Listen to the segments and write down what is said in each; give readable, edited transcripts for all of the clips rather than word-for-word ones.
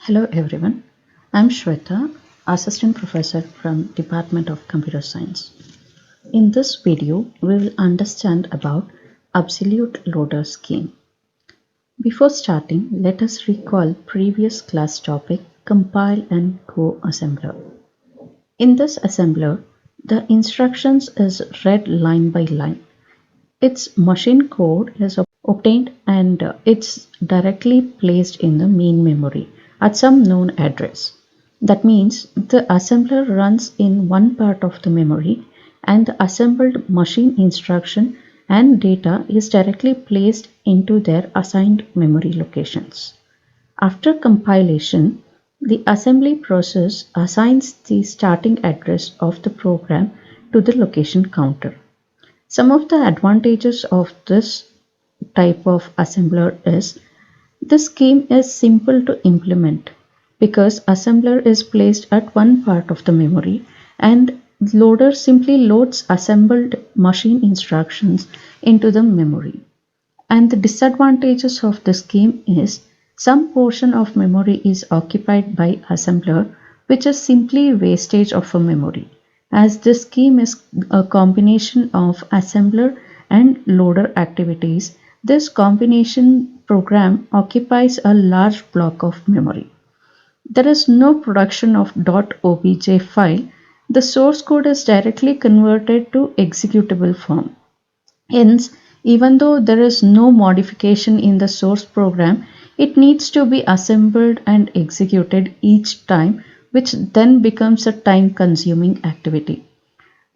Hello everyone, I'm Shweta, Assistant Professor from Department of Computer Science. In this video, we will understand about Absolute Loader Scheme. Before starting, let us recall previous class topic Compile and Go Assembler. In this assembler, the instructions is read line by line. Its machine code is obtained and it's directly placed in the main memory at some known address. That means the assembler runs in one part of the memory and the assembled machine instruction and data is directly placed into their assigned memory locations. After compilation, the assembly process assigns the starting address of the program to the location counter. Some of the advantages of this type of assembler is this scheme is simple to implement because assembler is placed at one part of the memory and loader simply loads assembled machine instructions into the memory. And the disadvantages of the scheme is some portion of memory is occupied by assembler, which is simply wastage of a memory. As this scheme is a combination of assembler and loader activities, this combination program occupies a large block of memory. There is no production of .obj file. The source code is directly converted to executable form. Hence, even though there is no modification in the source program, it needs to be assembled and executed each time, which then becomes a time consuming activity.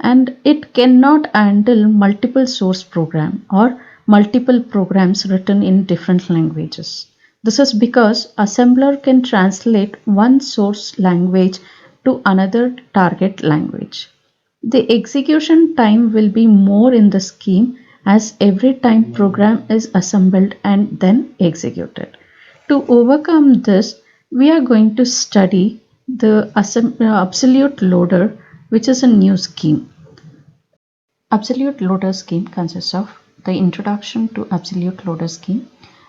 And it cannot handle multiple source program or multiple programs written in different languages. This is because assembler can translate one source language to another target language. The execution time will be more in the scheme as every time program is assembled and then executed. To overcome this, we are going to study the absolute loader, which is a new scheme. Absolute loader scheme consists of the introduction to absolute loader scheme,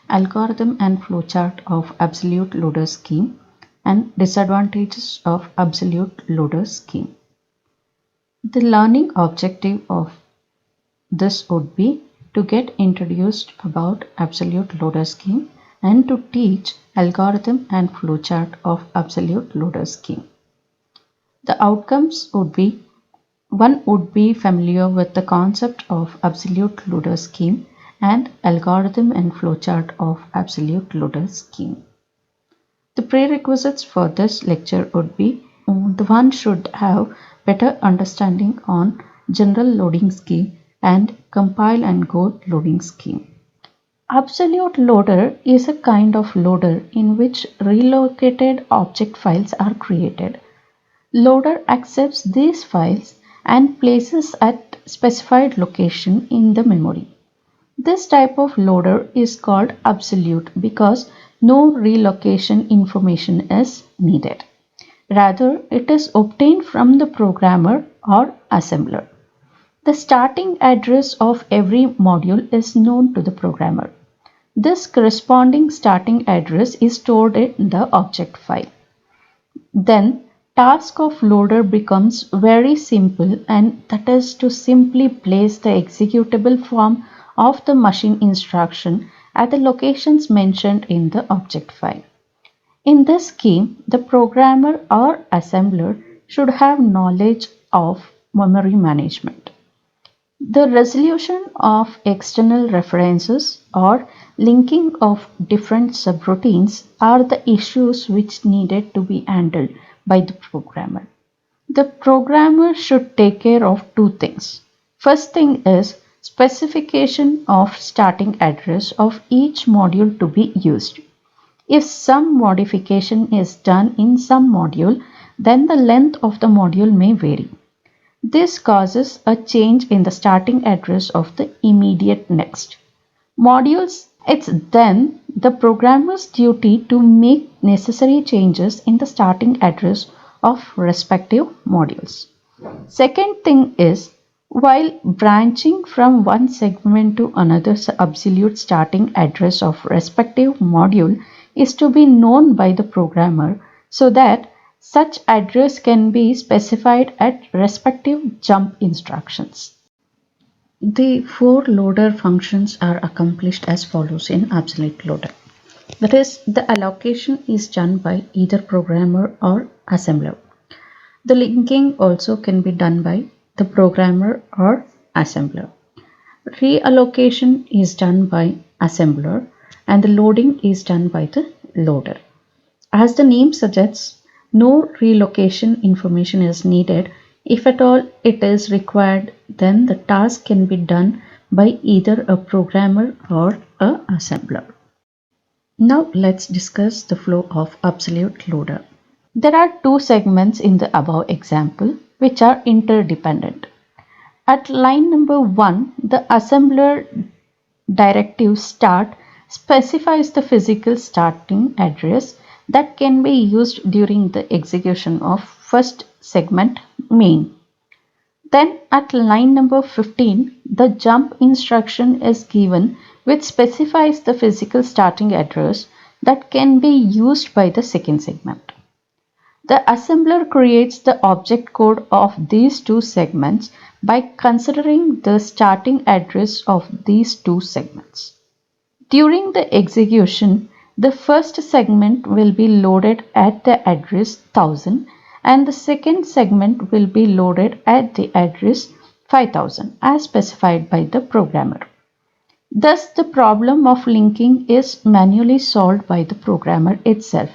algorithm and flowchart of absolute loader scheme, and disadvantages of absolute loader scheme. The learning objective of this would be to get introduced about absolute loader scheme and to teach algorithm and flowchart of absolute loader scheme. The outcomes would be one would be familiar with the concept of absolute loader scheme and algorithm and flowchart of absolute loader scheme. The prerequisites for this lecture would be the one should have better understanding on general loading scheme and compile and go loading scheme. Absolute loader is a kind of loader in which relocated object files are created. Loader accepts these files and places at specified location in the memory. This type of loader is called absolute because no relocation information is needed. Rather, it is obtained from the programmer or assembler. The starting address of every module is known to the programmer. This corresponding starting address is stored in the object file. Then task of loader becomes very simple, and that is to simply place the executable form of the machine instruction at the locations mentioned in the object file. In this scheme, the programmer or assembler should have knowledge of memory management. The resolution of external references or linking of different subroutines are the issues which needed to be handled by the programmer. The programmer should take care of two things. First thing is specification of starting address of each module to be used. If some modification is done in some module, then the length of the module may vary. This causes a change in the starting address of the immediate next modules. It's then the programmer's duty to make necessary changes in the starting address of respective modules. Second thing is, while branching from one segment to another absolute starting address of respective module is to be known by the programmer so that such address can be specified at respective jump instructions. The four loader functions are accomplished as follows in absolute loader. That is, the allocation is done by either programmer or assembler. The linking also can be done by the programmer or assembler. Reallocation is done by assembler and the loading is done by the loader. As the name suggests, no relocation information is needed. If at all it is required, then the task can be done by either a programmer or a assembler. Now let's discuss the flow of absolute loader. There are two segments in the above example which are interdependent. At line number 1, the assembler directive start specifies the physical starting address that can be used during the execution of first segment main. Then at line number 15, the jump instruction is given which specifies the physical starting address that can be used by the second segment. The assembler creates the object code of these two segments by considering the starting address of these two segments. During the execution, the first segment will be loaded at the address 1000 and the second segment will be loaded at the address 5000 as specified by the programmer. Thus, the problem of linking is manually solved by the programmer itself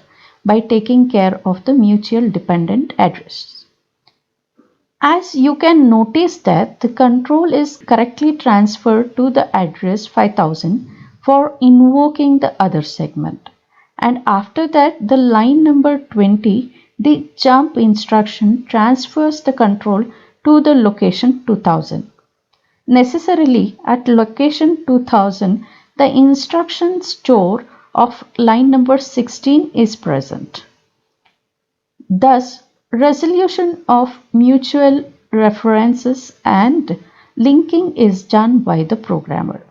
by taking care of the mutual dependent addresses. As you can notice that the control is correctly transferred to the address 5000 for invoking the other segment. And after that, the line number 20, the jump instruction transfers the control to the location 2000. Necessarily, at location 2000, the instruction store of line number 16 is present. Thus, resolution of mutual references and linking is done by the programmer.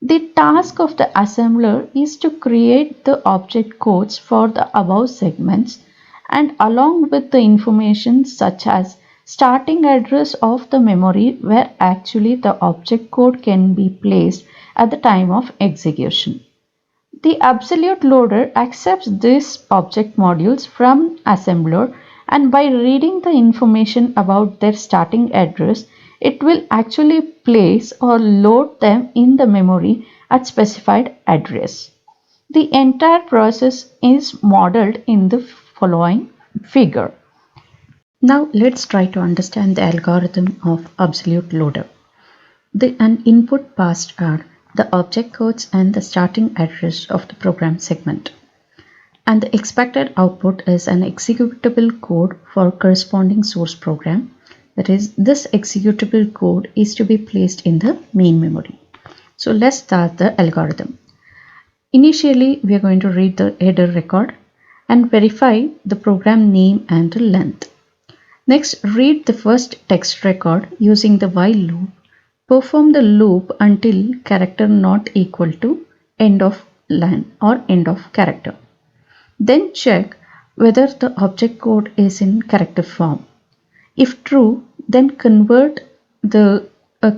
The task of the assembler is to create the object codes for the above segments and along with the information such as starting address of the memory where actually the object code can be placed at the time of execution. The absolute loader accepts these object modules from assembler and by reading the information about their starting address, it will actually place or load them in the memory at specified address. The entire process is modeled in the following figure. Now let's try to understand the algorithm of absolute loader. The input passed are the object codes and the starting address of the program segment. And the expected output is an executable code for corresponding source program. That is, this executable code is to be placed in the main memory. So let's start the algorithm. Initially, we are going to read the header record and verify the program name and the length. Next, read the first text record using the while loop. Perform the loop until character not equal to end of line or end of character. Then check whether the object code is in character form. If true, then convert the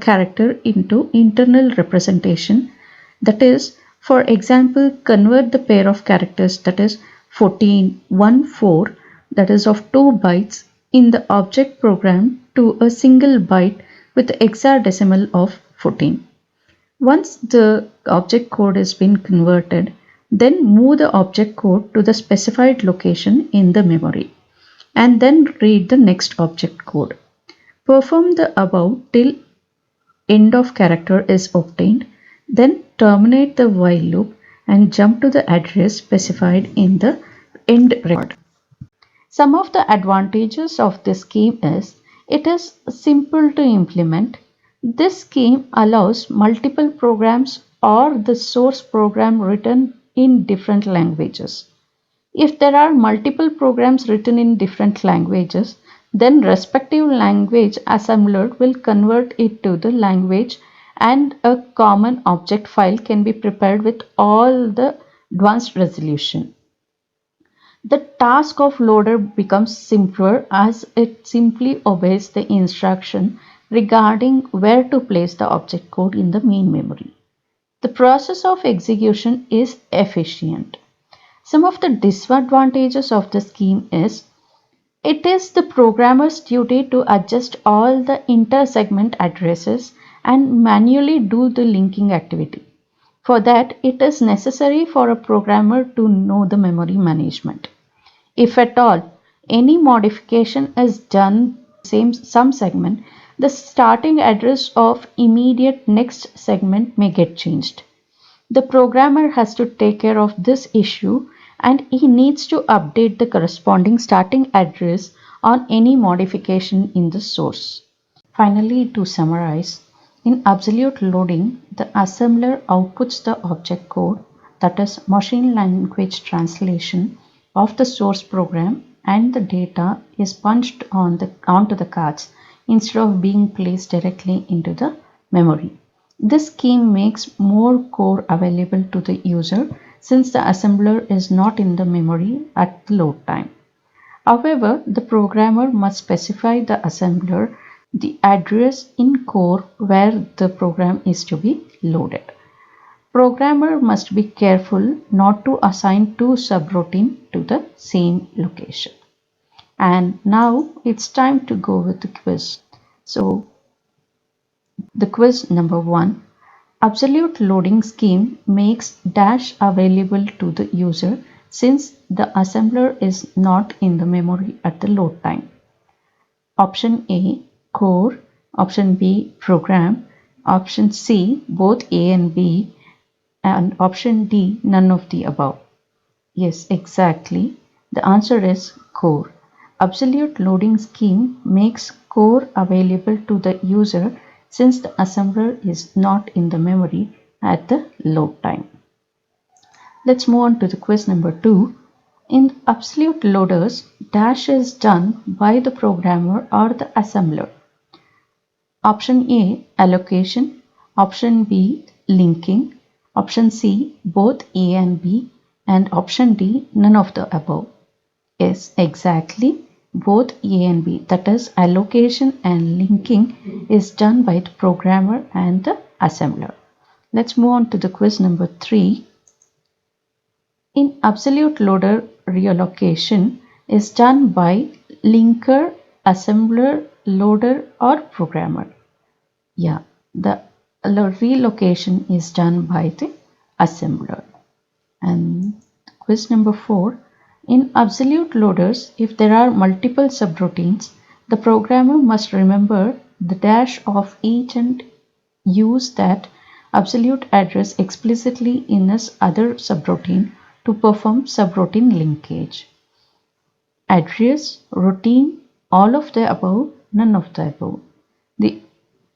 character into internal representation. That is, for example, convert the pair of characters that is 1414 that is of 2 bytes in the object program to a single byte with hexadecimal of 14. Once the object code has been converted, then move the object code to the specified location in the memory and then read the next object code. Perform the above till end of character is obtained, then terminate the while loop and jump to the address specified in the end record. Some of the advantages of this scheme is it is simple to implement. This scheme allows multiple programs or the source program written in different languages. If there are multiple programs written in different languages, then respective language assembler will convert it to the language and a common object file can be prepared with all the advanced resolution. The task of loader becomes simpler as it simply obeys the instruction regarding where to place the object code in the main memory. The process of execution is efficient. Some of the disadvantages of the scheme is it is the programmer's duty to adjust all the inter-segment addresses and manually do the linking activity. For that, it is necessary for a programmer to know the memory management. If at all any modification is done some segment, the starting address of immediate next segment may get changed. The programmer has to take care of this issue and he needs to update the corresponding starting address on any modification in the source. Finally, to summarize, in absolute loading, the assembler outputs the object code, that is machine language translation of the source program, and the data is punched onto the cards instead of being placed directly into the memory. This scheme makes more core available to the user since the assembler is not in the memory at the load time. However, the programmer must specify the assembler the address in core where the program is to be loaded. Programmer must be careful not to assign two subroutines to the same location. And now it's time to go with the quiz. So the quiz number 1. Absolute loading scheme makes dash available to the user since the assembler is not in the memory at the load time. Option A, core. Option B, program. Option C, both A and B. And option D, none of the above. Yes, exactly. The answer is core. Absolute loading scheme makes core available to the user since the assembler is not in the memory at the load time. Let's move on to the quiz number 2. In absolute loaders, dash is done by the programmer or the assembler. Option A, allocation. Option B, linking. Option C, both A and B. And option D, none of the above. Yes, exactly. Both A and B, that is allocation and linking, is done by the programmer and the assembler. Let's move on to the quiz number 3. In absolute loader, reallocation is done by linker, assembler, loader or programmer. Yeah, the relocation is done by the assembler. And quiz number 4. In absolute loaders, if there are multiple subroutines, the programmer must remember the dash of each and use that absolute address explicitly in his other subroutine to perform subroutine linkage. Address, routine, all of the above, none of the above. The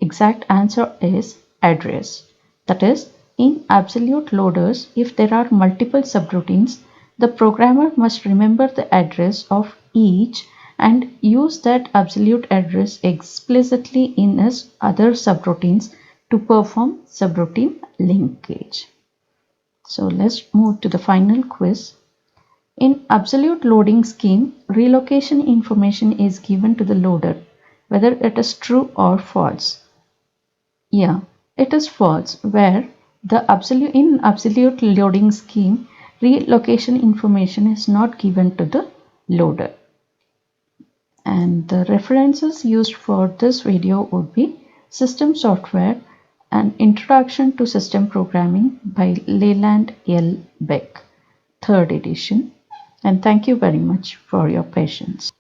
exact answer is address. That is, in absolute loaders, if there are multiple subroutines, the programmer must remember the address of each and use that absolute address explicitly in his other subroutines to perform subroutine linkage. So let's move to the final quiz. In absolute loading scheme, relocation information is given to the loader, whether it is true or false. Yeah, it is false, where in absolute loading scheme, relocation information is not given to the loader. And the references used for this video would be System Software and Introduction to System Programming by Leland L. Beck, 3rd edition. And thank you very much for your patience.